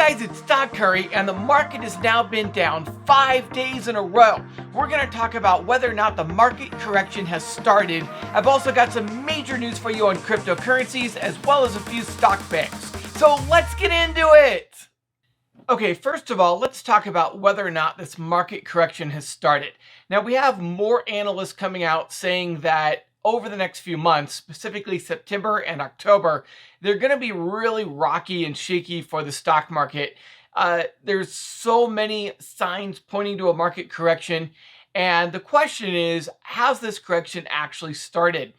guys, it's Stock Curry, and the market has now been down 5 days in a row. We're going to talk about whether or not the market correction has started. I've also got some major news for you on cryptocurrencies, as well as a few stock picks. So let's get into it! Okay, first of all, let's talk about whether or not this market correction has started. Now, we have more analysts coming out saying that over the next few months, specifically September and October, they're going to be really rocky and shaky for the stock market. There's so many signs pointing to a market correction. And the question is, has this correction actually started?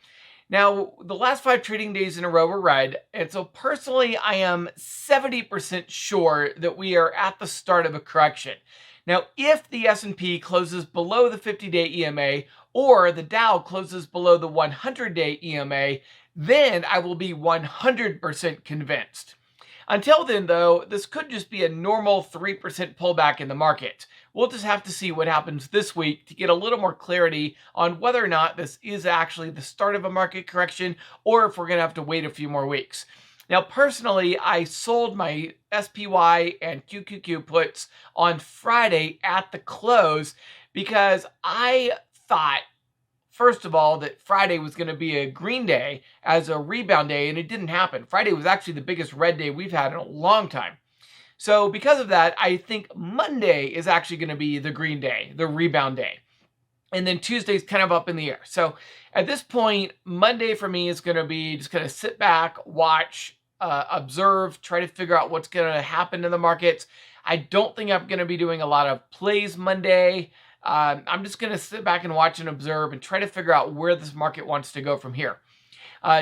Now, the last 5 trading days in a row were red. And so personally, I am 70% sure that we are at the start of a correction. Now, if the S&P closes below the 50-day EMA or the Dow closes below the 100-day EMA, then I will be 100% convinced. Until then, though, this could just be a normal 3% pullback in the market. We'll just have to see what happens this week to get a little more clarity on whether or not this is actually the start of a market correction or if we're going to have to wait a few more weeks. Now, personally, I sold my SPY and QQQ puts on Friday at the close because I thought, first of all, that Friday was going to be a green day as a rebound day, and it didn't happen. Friday was actually the biggest red day we've had in a long time. So because of that, I think Monday is actually going to be the green day, the rebound day. And then Tuesday's kind of up in the air. So at this point, Monday for me is going to be just kind of sit back, watch, observe, try to figure out what's going to happen in the markets. I don't think I'm going to be doing a lot of plays Monday. I'm just going to sit back and watch and observe and try to figure out where this market wants to go from here.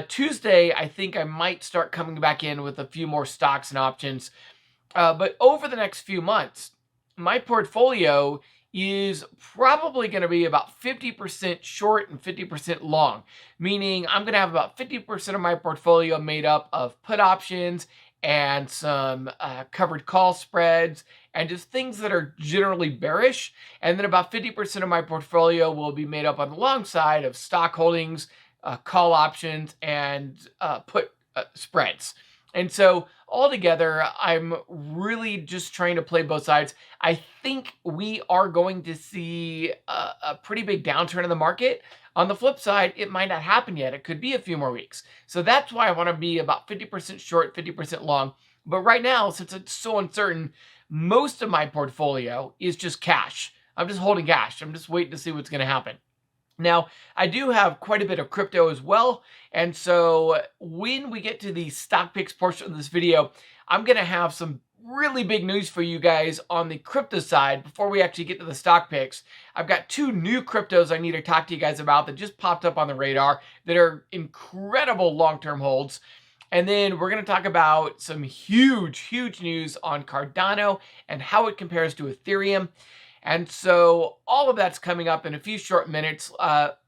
Tuesday, I think I might start coming back in with a few more stocks and options. But over the next few months, my portfolio is probably going to be about 50% short and 50% long, meaning I'm going to have about 50% of my portfolio made up of put options and some covered call spreads and just things that are generally bearish. And then about 50% of my portfolio will be made up on the long side of stock holdings, call options, and put spreads. And so altogether, I'm really just trying to play both sides. I think we are going to see a pretty big downturn in the market. On the flip side, it might not happen yet. It could be a few more weeks. So that's why I want to be about 50% short, 50% long. But right now, since it's so uncertain, most of my portfolio is just cash. I'm just holding cash. I'm just waiting to see what's going to happen. Now, I do have quite a bit of crypto as well, and so when we get to the stock picks portion of this video, I'm going to have some really big news for you guys on the crypto side before we actually get to the stock picks. I've got 2 new cryptos I need to talk to you guys about that just popped up on the radar that are incredible long-term holds. And then we're going to talk about some huge news on Cardano and how it compares to Ethereum. And so all of that's coming up in a few short minutes.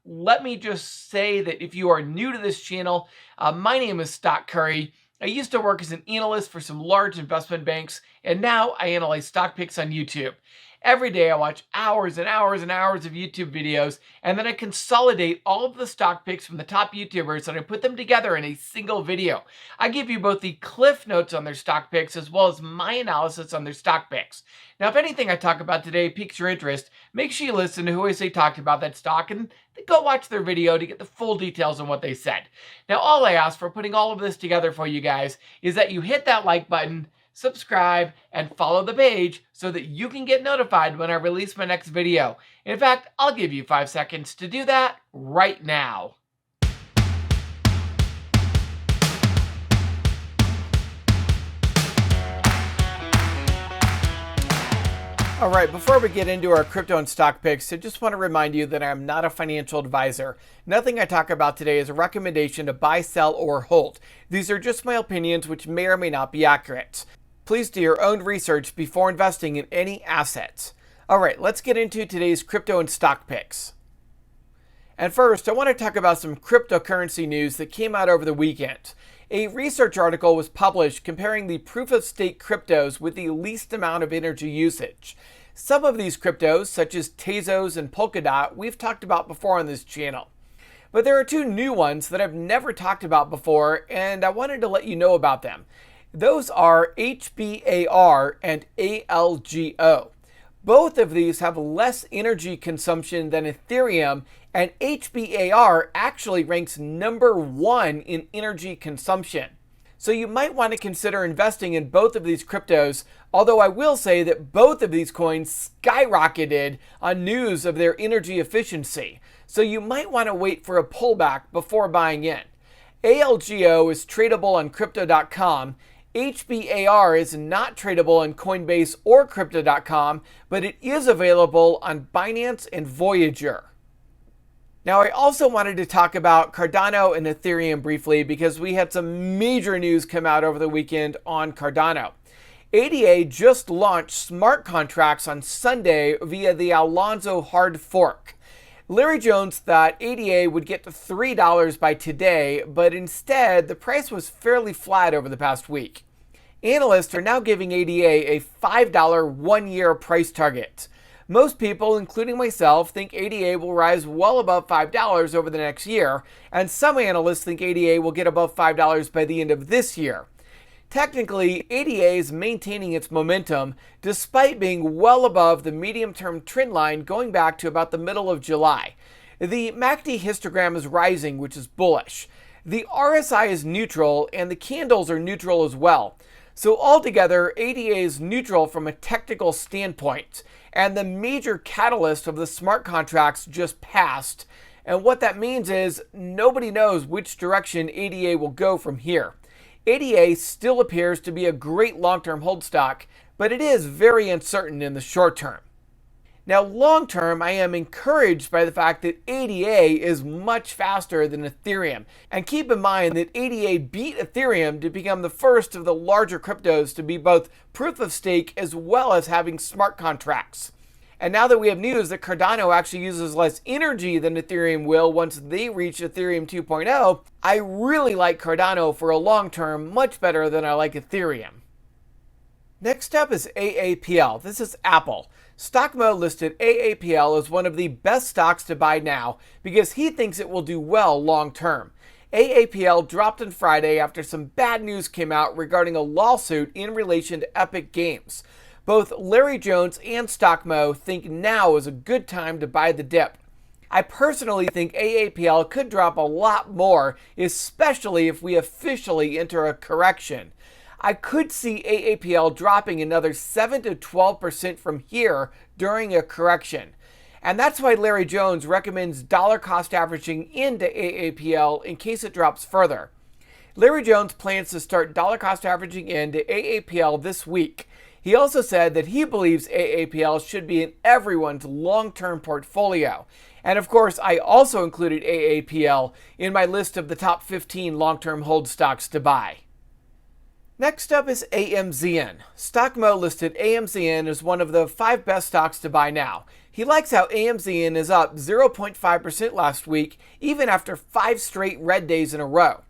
Let me just say that if you are new to this channel, my name is Stock Curry. I used to work as an analyst for some large investment banks, and now I analyze stock picks on YouTube. Every day I watch hours and hours and hours of YouTube videos, and then I consolidate all of the stock picks from the top YouTubers and I put them together in a single video. I give you both the cliff notes on their stock picks as well as my analysis on their stock picks. Now, if anything I talk about today piques your interest, make sure you listen to who I say talked about that stock and go watch their video to get the full details on what they said. Now, all I ask for putting all of this together for you guys is that you hit that like button, subscribe, and follow the page so that you can get notified when I release my next video. In fact, I'll give you 5 seconds to do that right now. All right, before we get into our crypto and stock picks, I just want to remind you that I'm not a financial advisor. Nothing I talk about today is a recommendation to buy, sell, or hold. These are just my opinions, which may or may not be accurate. Please do your own research before investing in any assets. All right, let's get into today's crypto and stock picks. And first, I want to talk about some cryptocurrency news that came out over the weekend. A research article was published comparing the proof-of-stake cryptos with the least amount of energy usage. Some of these cryptos, such as Tezos and Polkadot, we've talked about before on this channel. But there are 2 new ones that I've never talked about before, and I wanted to let you know about them. Those are HBAR and ALGO. Both of these have less energy consumption than Ethereum, and HBAR actually ranks number 1 in energy consumption. So you might want to consider investing in both of these cryptos, although I will say that both of these coins skyrocketed on news of their energy efficiency. So you might want to wait for a pullback before buying in. ALGO is tradable on Crypto.com. HBAR is not tradable on Coinbase or Crypto.com, but it is available on Binance and Voyager. Now, I also wanted to talk about Cardano and Ethereum briefly because we had some major news come out over the weekend on Cardano. ADA just launched smart contracts on Sunday via the Alonzo hard fork. Larry Jones thought ADA would get to $3 by today, but instead the price was fairly flat over the past week. Analysts are now giving ADA a $5 one-year price target. Most people, including myself, think ADA will rise well above $5 over the next year, and some analysts think ADA will get above $5 by the end of this year. Technically, ADA is maintaining its momentum despite being well above the medium-term trend line going back to about the middle of July. The MACD histogram is rising, which is bullish. The RSI is neutral, and the candles are neutral as well. So altogether, ADA is neutral from a technical standpoint, and the major catalyst of the smart contracts just passed. And what that means is nobody knows which direction ADA will go from here. ADA still appears to be a great long-term hold stock, but it is very uncertain in the short term. Now, long term, I am encouraged by the fact that ADA is much faster than Ethereum. And keep in mind that ADA beat Ethereum to become the first of the larger cryptos to be both proof of stake as well as having smart contracts. And now that we have news that Cardano actually uses less energy than Ethereum will once they reach Ethereum 2.0, I really like Cardano for a long term much better than I like Ethereum. Next up is AAPL. This is Apple. StockMo listed AAPL as one of the best stocks to buy now because he thinks it will do well long term. AAPL dropped on Friday after some bad news came out regarding a lawsuit in relation to Epic Games. Both Larry Jones and StockMo think now is a good time to buy the dip. I personally think AAPL could drop a lot more, especially if we officially enter a correction. I could see AAPL dropping another 7 to 12% from here during a correction. And that's why Larry Jones recommends dollar cost averaging into AAPL in case it drops further. Larry Jones plans to start dollar cost averaging into AAPL this week. He also said that he believes AAPL should be in everyone's long-term portfolio. And of course, I also included AAPL in my list of the top 15 long-term hold stocks to buy. Next up is AMZN. StockMo listed AMZN as one of the 5 best stocks to buy now. He likes how AMZN is up 0.5% last week, even after 5 straight red days in a row.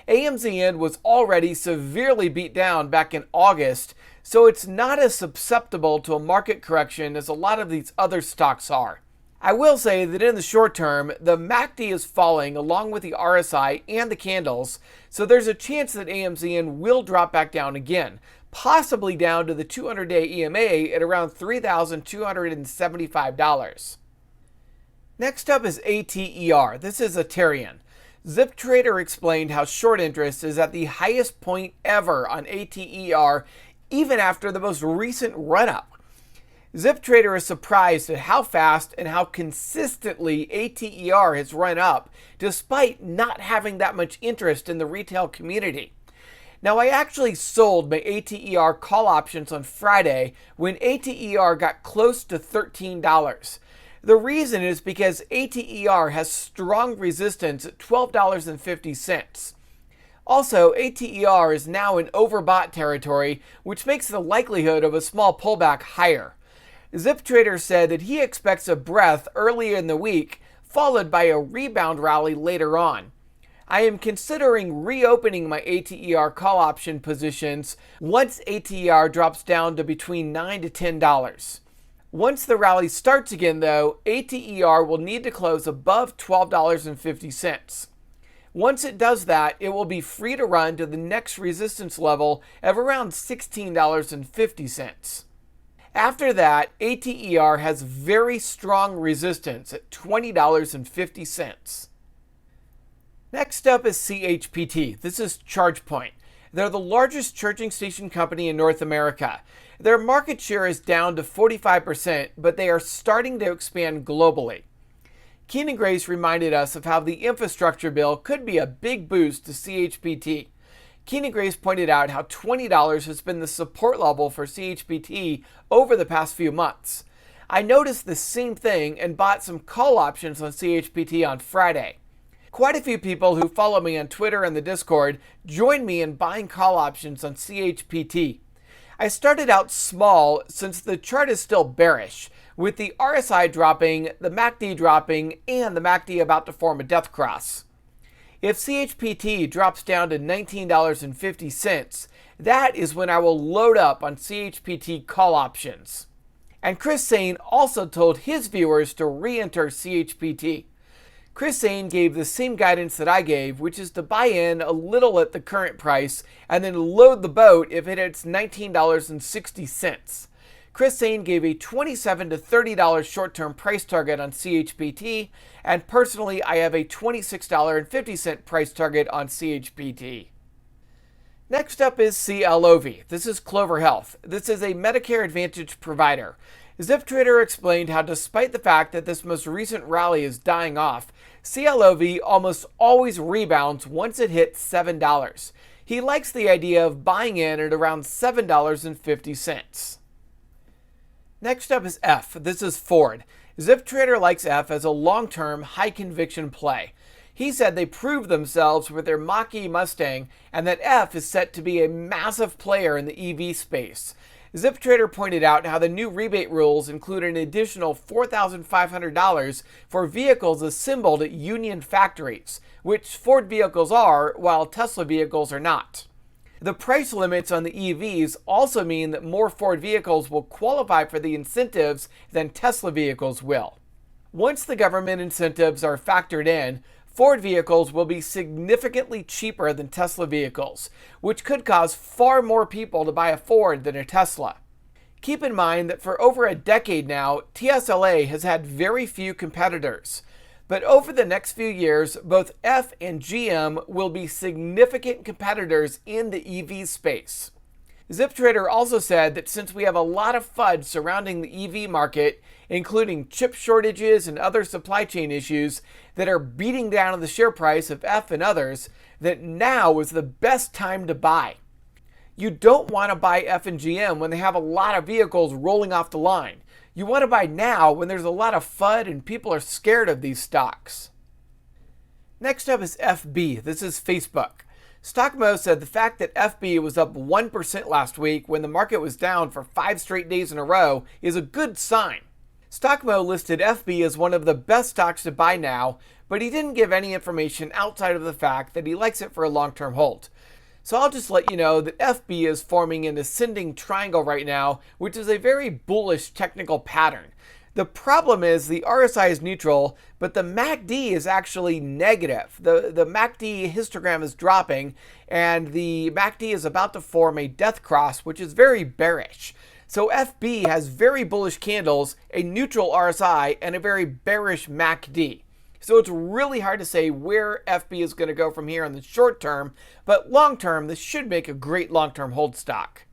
AMZN was already severely beat down back in August, so it's not as susceptible to a market correction as a lot of these other stocks are. I will say that in the short term, the MACD is falling along with the RSI and the candles, so there's a chance that AMZN will drop back down again, possibly down to the 200-day EMA at around $3,275. Next up is ATER. This is Ethereum. ZipTrader explained how short interest is at the highest point ever on ATER, even after the most recent run-up. ZipTrader is surprised at how fast and how consistently ATER has run up, despite not having that much interest in the retail community. Now, I actually sold my ATER call options on Friday when ATER got close to $13. The reason is because ATER has strong resistance at $12.50. Also, ATER is now in overbought territory, which makes the likelihood of a small pullback higher. ZipTrader said that he expects a breath early in the week, followed by a rebound rally later on. I am considering reopening my ATER call option positions once ATER drops down to between $9 to $10. Once the rally starts again, though, ATER will need to close above $12.50. Once it does that, it will be free to run to the next resistance level of around $16.50. After that, ATER has very strong resistance at $20.50. Next up is CHPT. This is ChargePoint. They're the largest charging station company in North America. Their market share is down to 45%, but they are starting to expand globally. Keenan Grace reminded us of how the infrastructure bill could be a big boost to CHPT. Keenan Grace pointed out how $20 has been the support level for CHPT over the past few months. I noticed the same thing and bought some call options on CHPT on Friday. Quite a few people who follow me on Twitter and the Discord joined me in buying call options on CHPT. I started out small since the chart is still bearish, with the RSI dropping, the MACD dropping, and the MACD about to form a death cross. If CHPT drops down to $19.50, that is when I will load up on CHPT call options. And Chris Sane also told his viewers to re-enter CHPT. Chris Sane gave the same guidance that I gave, which is to buy in a little at the current price and then load the boat if it hits $19.60. Chris Sane gave a $27 to $30 short-term price target on CHPT, and personally I have a $26.50 price target on CHPT. Next up is CLOV. This is Clover Health. This is a Medicare Advantage provider. ZipTrader explained how despite the fact that this most recent rally is dying off, CLOV almost always rebounds once it hits $7. He likes the idea of buying in at around $7.50. Next up is F. This is Ford. ZipTrader likes F as a long-term, high-conviction play. He said they proved themselves with their Mach-E Mustang and that F is set to be a massive player in the EV space. ZipTrader pointed out how the new rebate rules include an additional $4,500 for vehicles assembled at union factories, which Ford vehicles are, while Tesla vehicles are not. The price limits on the EVs also mean that more Ford vehicles will qualify for the incentives than Tesla vehicles will. Once the government incentives are factored in, Ford vehicles will be significantly cheaper than Tesla vehicles, which could cause far more people to buy a Ford than a Tesla. Keep in mind that for over a decade now, TSLA has had very few competitors. But over the next few years, both F and GM will be significant competitors in the EV space. ZipTrader also said that since we have a lot of FUD surrounding the EV market, including chip shortages and other supply chain issues that are beating down on the share price of F and others, that now is the best time to buy. You don't want to buy F and GM when they have a lot of vehicles rolling off the line. You want to buy now when there's a lot of FUD and people are scared of these stocks. Next up is FB. This is Facebook. StockMo said the fact that FB was up 1% last week when the market was down for 5 straight days in a row is a good sign. StockMo listed FB as one of the best stocks to buy now, but he didn't give any information outside of the fact that he likes it for a long-term hold. So I'll just let you know that FB is forming an ascending triangle right now, which is a very bullish technical pattern. The problem is the RSI is neutral, but the MACD is actually negative. The MACD histogram is dropping, and the MACD is about to form a death cross, which is very bearish. So FB has very bullish candles, a neutral RSI, and a very bearish MACD. So it's really hard to say where FB is going to go from here in the short term, but long term, this should make a great long-term hold stock.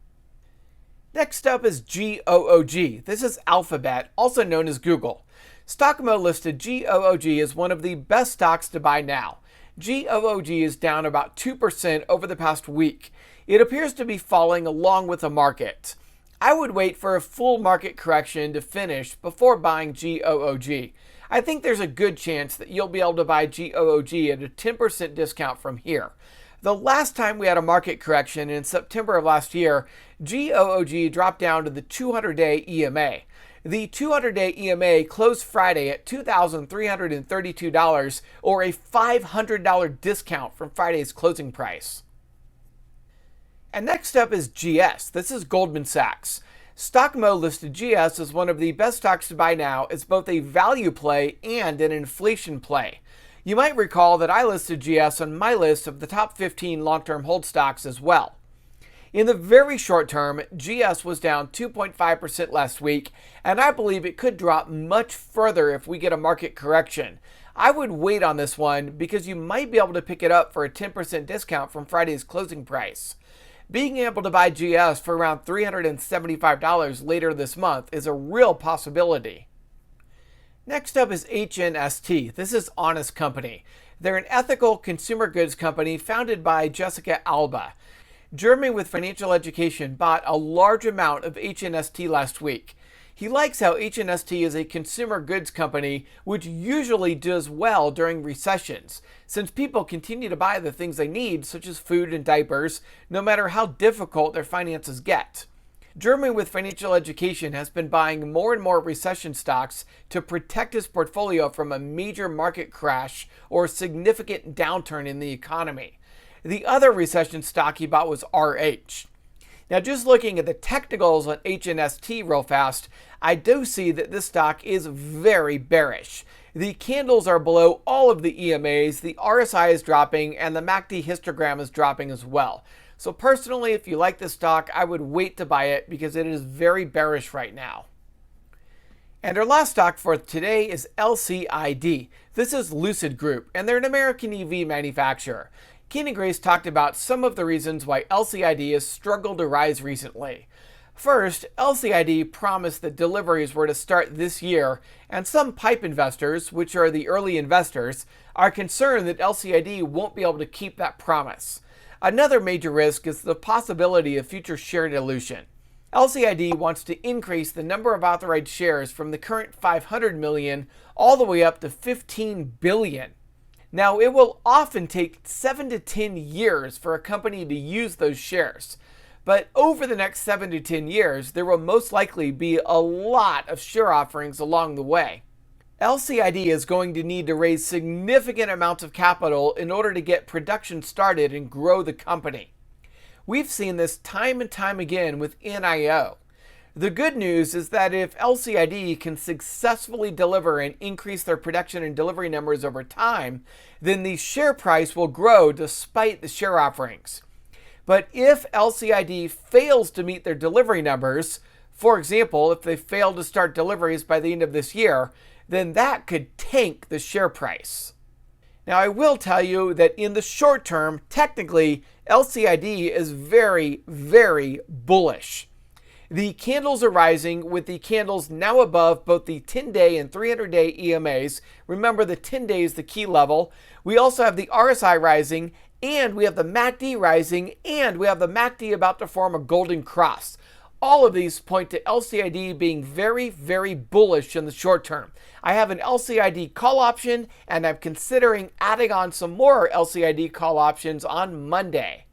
Next up is GOOG. This is Alphabet, also known as Google. StockMo listed GOOG as one of the best stocks to buy now. GOOG is down about 2% over the past week. It appears to be falling along with the market. I would wait for a full market correction to finish before buying GOOG. I think there's a good chance that you'll be able to buy GOOG at a 10% discount from here. The last time we had a market correction in September of last year, GOOG dropped down to the 200-day EMA. The 200-day EMA closed Friday at $2,332, or a $500 discount from Friday's closing price. And next up is GS. This is Goldman Sachs. StockMo listed GS as one of the best stocks to buy now as both a value play and an inflation play. You might recall that I listed GS on my list of the top 15 long-term hold stocks as well. In the very short term, GS was down 2.5% last week, and I believe it could drop much further if we get a market correction. I would wait on this one because you might be able to pick it up for a 10% discount from Friday's closing price. Being able to buy GS for around $375 later this month is a real possibility. Next up is HNST. This is Honest Company. They're an ethical consumer goods company founded by Jessica Alba. Jeremy with Financial Education bought a large amount of HNST last week. He likes how HNST is a consumer goods company which usually does well during recessions, since people continue to buy the things they need, such as food and diapers, no matter how difficult their finances get. Jeremy with Financial Education has been buying more and more recession stocks to protect his portfolio from a major market crash or significant downturn in the economy. The other recession stock he bought was RH. Now, just looking at the technicals on HNST real fast, I do see that this stock is very bearish. The candles are below all of the EMAs, the RSI is dropping, and the MACD histogram is dropping as well. So personally, if you like this stock, I would wait to buy it because it is very bearish right now. And our last stock for today is LCID. This is Lucid Group, and they're an American EV manufacturer. Keen and Grace talked about some of the reasons why LCID has struggled to rise recently. First, LCID promised that deliveries were to start this year, and some PIPE investors, which are the early investors, are concerned that LCID won't be able to keep that promise. Another major risk is the possibility of future share dilution. LCID wants to increase the number of authorized shares from the current 500 million all the way up to 15 billion. Now, it will often take 7 to 10 years for a company to use those shares. But over the next 7 to 10 years, there will most likely be a lot of share offerings along the way. LCID is going to need to raise significant amounts of capital in order to get production started and grow the company. We've seen this time and time again with NIO. The good news is that if LCID can successfully deliver and increase their production and delivery numbers over time, then the share price will grow despite the share offerings. But if LCID fails to meet their delivery numbers, for example, if they fail to start deliveries by the end of this year, then that could tank the share price. Now, I will tell you that in the short term, technically, LCID is very, very bullish. The candles are rising with the candles now above both the 10-day and 300-day EMAs. Remember, the 10-day is the key level. We also have the RSI rising, and we have the MACD rising, and we have the MACD about to form a golden cross. All of these point to LCID being very, very bullish in the short term. I have an LCID call option, and I'm considering adding on some more LCID call options on Monday.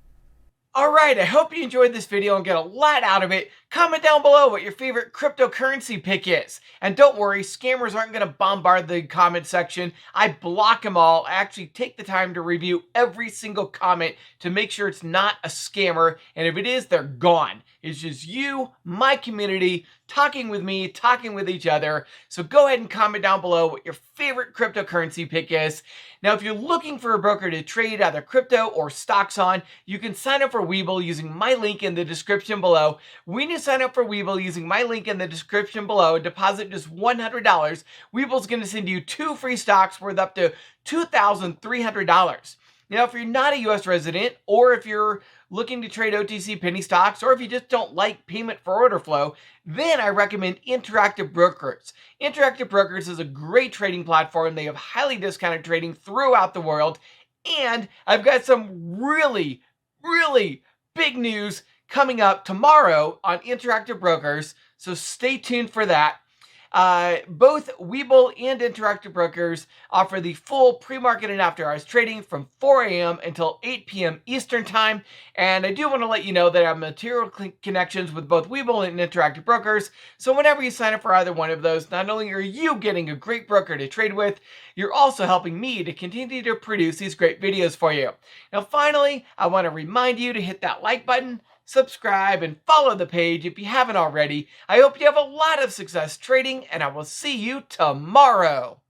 Alright, I hope you enjoyed this video and get a lot out of it. Comment down below what your favorite cryptocurrency pick is. And don't worry, scammers aren't going to bombard the comment section. I block them all. I actually take the time to review every single comment to make sure it's not a scammer. And if it is, they're gone. It's just you, my community, talking with me, talking with each other. So go ahead and comment down below what your favorite cryptocurrency pick is. Now, if you're looking for a broker to trade either crypto or stocks on, you can sign up for Webull using my link in the description below. When you sign up for Webull using my link in the description below and deposit just $100, Webull's going to send you 2 free stocks worth up to $2,300. Now, if you're not a U.S. resident, or if you're looking to trade OTC penny stocks, or if you just don't like payment for order flow, then I recommend Interactive Brokers. Interactive Brokers is a great trading platform. They have highly discounted trading throughout the world. And I've got some really, really big news coming up tomorrow on Interactive Brokers, so stay tuned for that. Both Webull and Interactive Brokers offer the full pre-market and after-hours trading from 4 a.m. until 8 p.m. Eastern Time. And I do want to let you know that I have material connections with both Webull and Interactive Brokers. So whenever you sign up for either one of those, not only are you getting a great broker to trade with, you're also helping me to continue to produce these great videos for you. Now, finally, I want to remind you to hit that like button, subscribe, and follow the page if you haven't already. I hope you have a lot of success trading, and I will see you tomorrow.